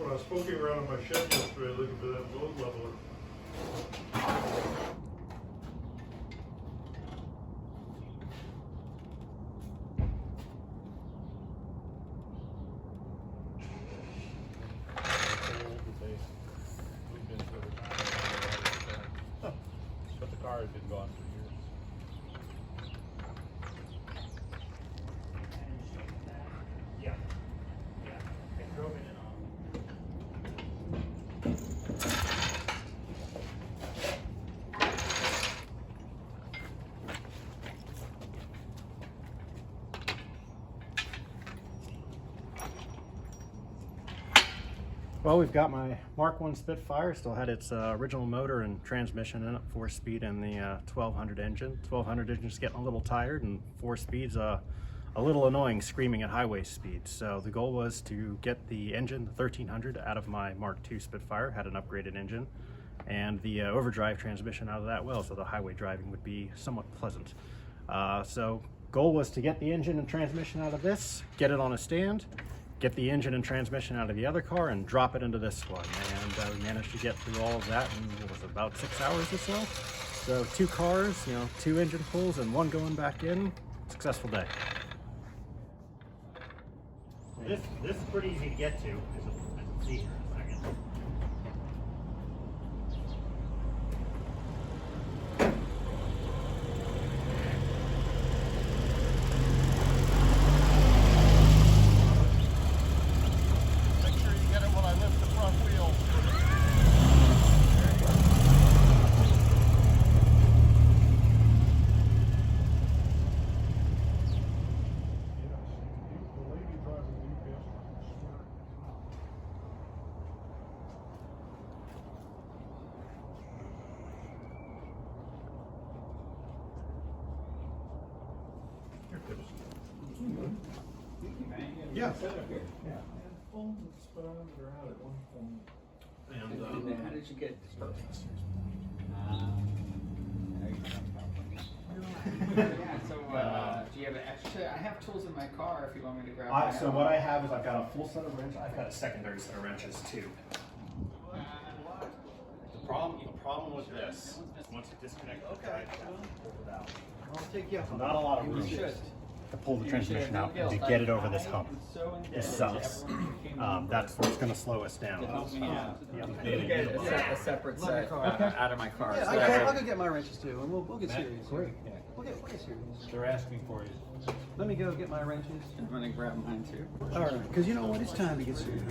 When I was poking around in my shed yesterday looking for that load leveler. But the car has been gone for years. Yeah. Yeah. I drove it in on. Well, we've got my Mark I Spitfire, still had its original motor and transmission in it, 4-speed, and the 1200 engine. 1200 engine's getting a little tired, and 4-speed's a little annoying, screaming at highway speeds. So the goal was to get the engine, the 1300, out of my Mark II Spitfire, had an upgraded engine, and the overdrive transmission out of that well, so the highway driving would be somewhat pleasant. So goal was to get the engine and transmission out of this, get it on a stand, get the engine and transmission out of the other car, and drop it into this one. And we managed to get through all of that in, what was it, about 6 hours or so. So 2 cars, 2 engine pulls and 1 going back in. Successful day. This is pretty easy to get to, as you'll see here in a second. Make sure you get it when I lift the front wheel. Yeah. And how did you get started? Yeah, so do you have an extra? I have tools in my car if you want me to grab my So what I have is I've got a full set of wrenches. I've got a secondary set of wrenches too. The problem with this, once you disconnect the drive, you have to pull it out. I'll take you So not a lot of room to pull the transmission out and to get it over this hump. This sucks. That's what's going to slow us down. get a separate set out of my car. Yeah, So I'll go get my wrenches too, and we'll get serious. Great. We'll get serious. They're asking for you. Let me go get my wrenches. I'm gonna grab mine too. All right, because you know what? It's time to get serious.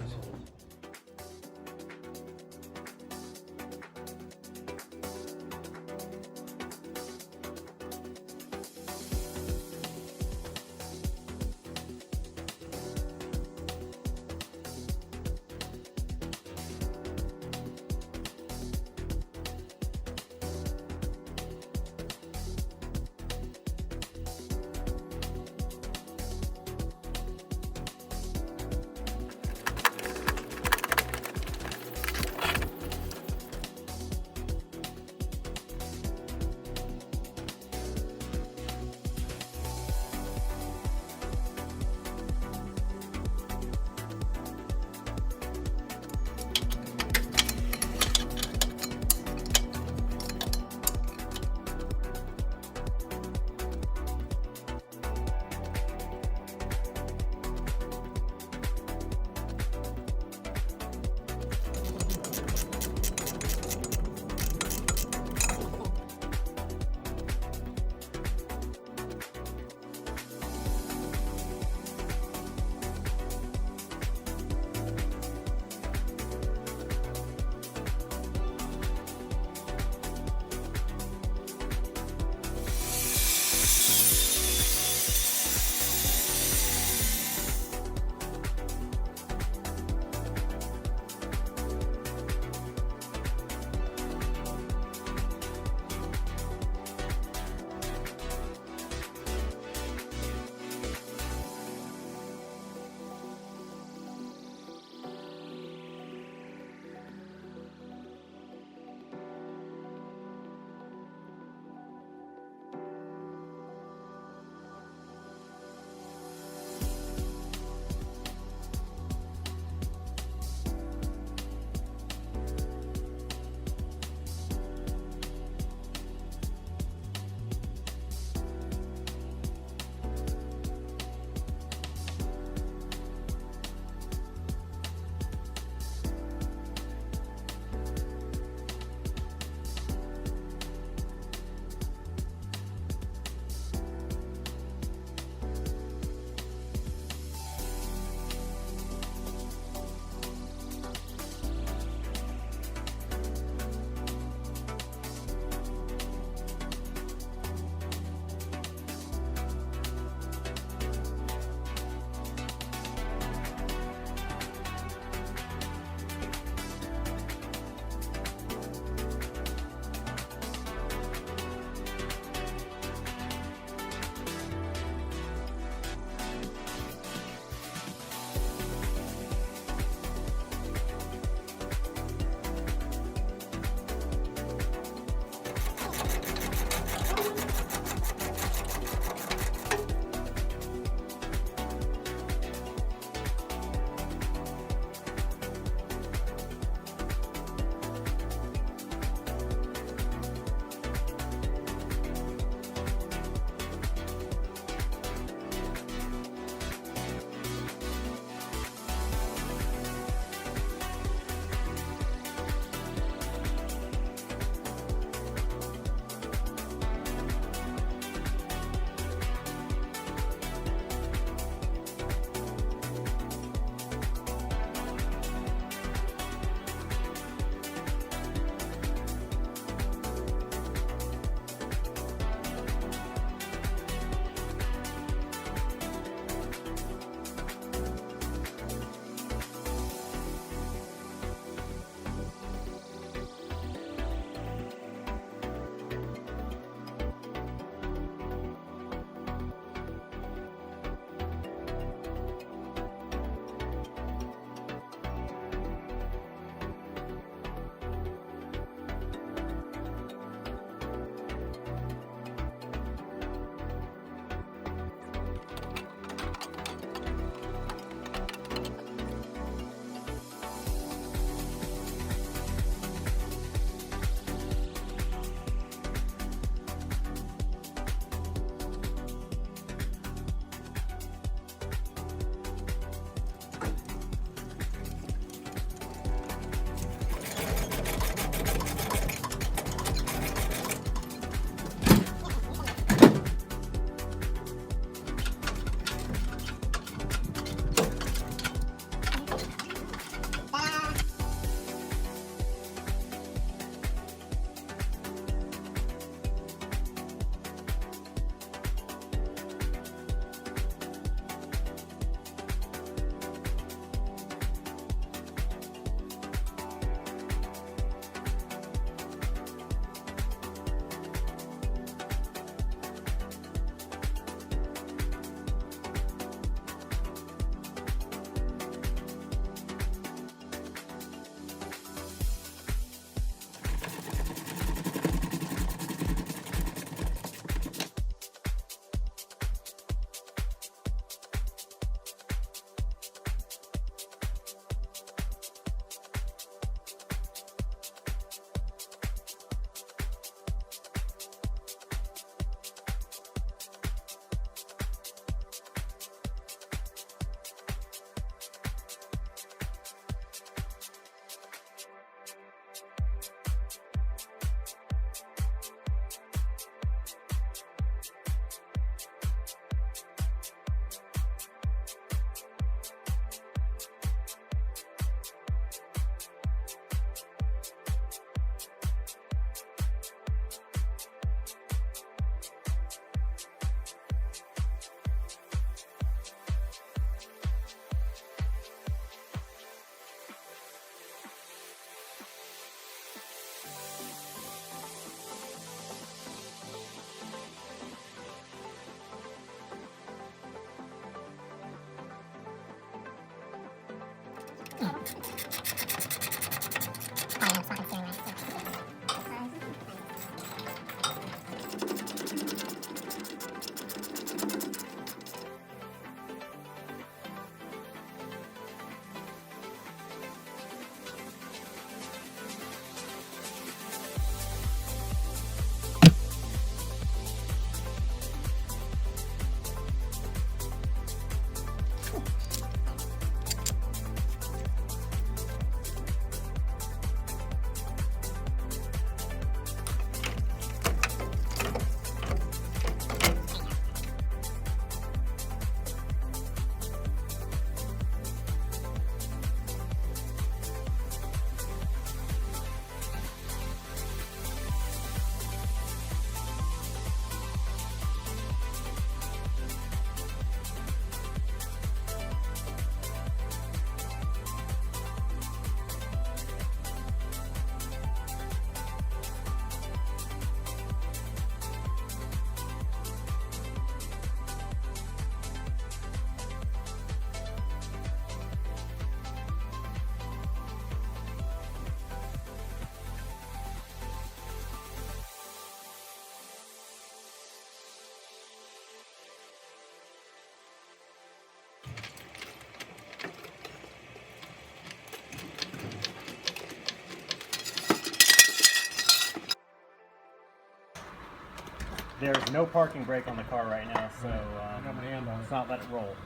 There's no parking brake on the car right now, so got my hand on it. let's not let it roll.